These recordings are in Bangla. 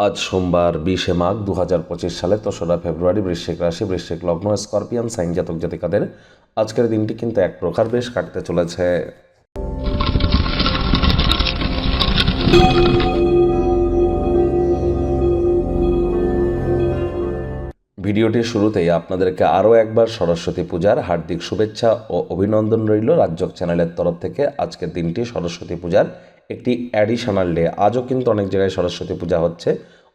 আজ সোমবার 20শে মাঘ 2025 সালে 3রা ফেব্রুয়ারি। বৃশ্চিক রাশি, বৃশ্চিক লগ্ন, স্করপিয়ান সাইন জাতক জাতিকাদের আজকের দিনটি কিন্তু এক প্রকার বেশ কাটতে চলেছে। ভিডিওটির শুরুতেই আপনাদেরকে আরও একবার সরস্বতী পূজার হার্দিক শুভেচ্ছা ও অভিনন্দন রইল রাজ্যক চ্যানেলের তরফ থেকে। আজকের দিনটি সরস্বতী পূজার একটি অ্যাডিশনাল ডে। আজও কিন্তু অনেক জায়গায় সরস্বতী পূজা হচ্ছে।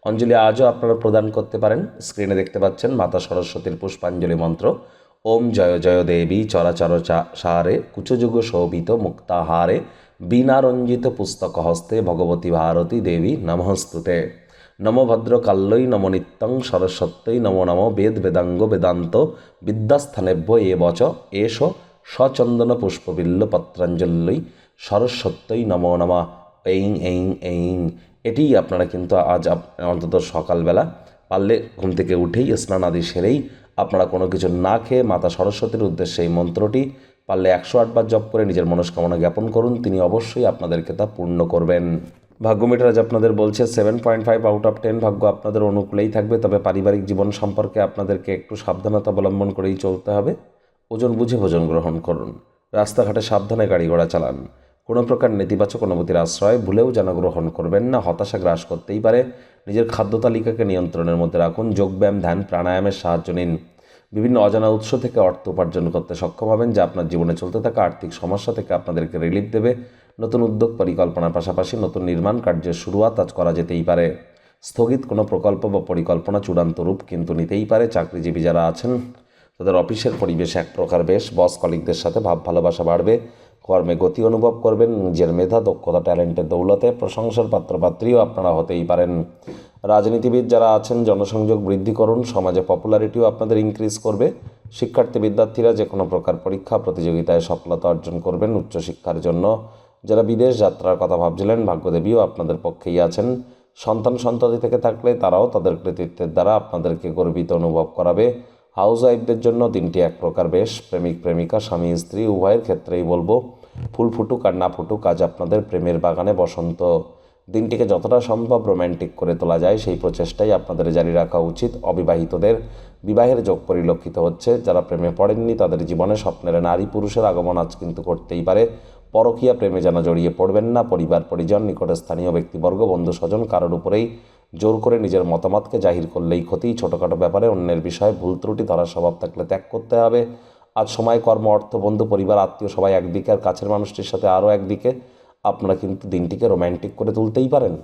অঞ্জলি আজও আপনারা প্রদান করতে পারেন। স্ক্রিনে দেখতে পাচ্ছেন মাতা সরস্বতীর পুষ্পাঞ্জলি মন্ত্র। ওম জয় জয় দেবী চরাচর সারে কুচযুগ শোভিত মুক্তাহারে বীণারঞ্জিত পুস্তক হস্তে ভগবতী ভারতী দেবী নমস্তুতে। নমো ভদ্রকাল্যই নমো নিত্যং সরস্বত্যই নমো নমো বেদ বেদাঙ্গ বেদান্ত বিদ্যাস্থানেভ্য এ বচ এষ সচন্দন পুষ্পবিল্ল পত্রাঞ্জলি সরস্বত্যই নমো নমঃ এইং এইং এইং। এটিই আপনারা কিন্তু আজ অন্তত সকালবেলা পারলে ঘুম থেকে উঠেই স্নান আদি সেরেই আপনারা কোনো কিছু না খেয়ে মাতা সরস্বতীর উদ্দেশ্যে এই মন্ত্রটি পারলে 108 বার জপ করে নিজের মনস্কামনা জ্ঞাপন করুন। তিনি অবশ্যই আপনাদেরকে তা পূর্ণ করবেন। ভাগ্য মিটার আজ আপনাদের বলছে 7.5 আউট অফ 10। ভাগ্য আপনাদের অনুকূলেই থাকবে, তবে পারিবারিক জীবন সম্পর্কে আপনাদেরকে একটু সাবধানতা অবলম্বন করেই চলতে হবে। ওজন বুঝে ভোজন গ্রহণ করুন। রাস্তাঘাটে সাবধানে গাড়ি ঘোড়া চালান। কোনো প্রকার নেতিবাচক অনুভূতির আশ্রয় ভুলেও যেন গ্রহণ করবেন না। হতাশা গ্রাস করতেই পারে। নিজের খাদ্য তালিকাকে নিয়ন্ত্রণের মধ্যে রাখুন। যোগব্যায়াম, ধ্যান, প্রাণায়ামের সাহায্য নিন। বিভিন্ন অজানা উৎস থেকে অর্থ উপার্জন করতে সক্ষম হবেন, যা আপনার জীবনে চলতে থাকা আর্থিক সমস্যা থেকে আপনাদেরকে রিলিফ দেবে। নতুন উদ্যোগ পরিকল্পনার পাশাপাশি নতুন নির্মাণ কার্যের শুরুয়াত আজ করা যেতেই পারে। স্থগিত কোনো প্রকল্প বা পরিকল্পনা চূড়ান্ত রূপ কিন্তু নিতেই পারে। চাকরিজীবী যারা আছেন তাদের অফিসের পরিবেশ এক প্রকার বেশ। বস কলিগদের সাথে ভাব ভালোবাসা বাড়বে। কর্মে গতি অনুভব করবেন। নিজের মেধা, দক্ষতা, ট্যালেন্টের দৌলতে প্রশংসার পাত্রপাত্রীও আপনারা হতেই পারেন। রাজনীতিবিদ যারা আছেন জনসংযোগ বৃদ্ধি করুন। সমাজে পপুলারিটিও আপনাদের ইনক্রিজ করবে। শিক্ষার্থী বিদ্যার্থীরা যে কোনো প্রকার পরীক্ষা প্রতিযোগিতায় সফলতা অর্জন করবেন। উচ্চশিক্ষার জন্য যারা বিদেশ যাত্রার কথা ভাবছিলেন, ভাগ্যদেবীও আপনাদের পক্ষেই আছেন। সন্তান সন্ততি থেকে থাকলে তারাও তাদের কৃতিত্বের দ্বারা আপনাদেরকে গর্বিত অনুভব করাবে। হাউস ওয়াইফদের জন্য দিনটি এক প্রকার বেশ। প্রেমিক প্রেমিকা, স্বামী স্ত্রী উভয়ের ক্ষেত্রেই বলবো, ফুল ফুটুক আর না ফুটুক, আজ আপনাদের প্রেমের বাগানে বসন্ত। দিনটিকে যতটা সম্ভব রোম্যান্টিক করে তোলা যায় সেই প্রচেষ্টাই আপনাদের জারি রাখা উচিত। অবিবাহিতদের বিবাহের যোগ পরিলক্ষিত হচ্ছে। যারা প্রেমে পড়েননি তাদের জীবনে স্বপ্নের নারী পুরুষের আগমন আজ কিন্তু করতেই পারে। পরকীয়া প্রেমে যেন জড়িয়ে পড়বেন না। পরিবার পরিজন, নিকটের স্থানীয় ব্যক্তিবর্গ, বন্ধু স্বজন কারোর উপরেই জোর করে নিজের মতামতকে জাহির করলেই ক্ষতি। ছোটোখাটো ব্যাপারে অন্যের বিষয়ে ভুল ত্রুটি ধরার স্বভাব থাকলে ত্যাগ করতে হবে। আজ সময়, কর্ম, অর্থ, বন্ধু, পরিবার, আত্মীয় সবাই একদিকে আর কাছের মানুষটির সাথে আরও একদিকে। আপনারা কিন্তু দিনটিকে রোম্যান্টিক করে তুলতেই পারেন।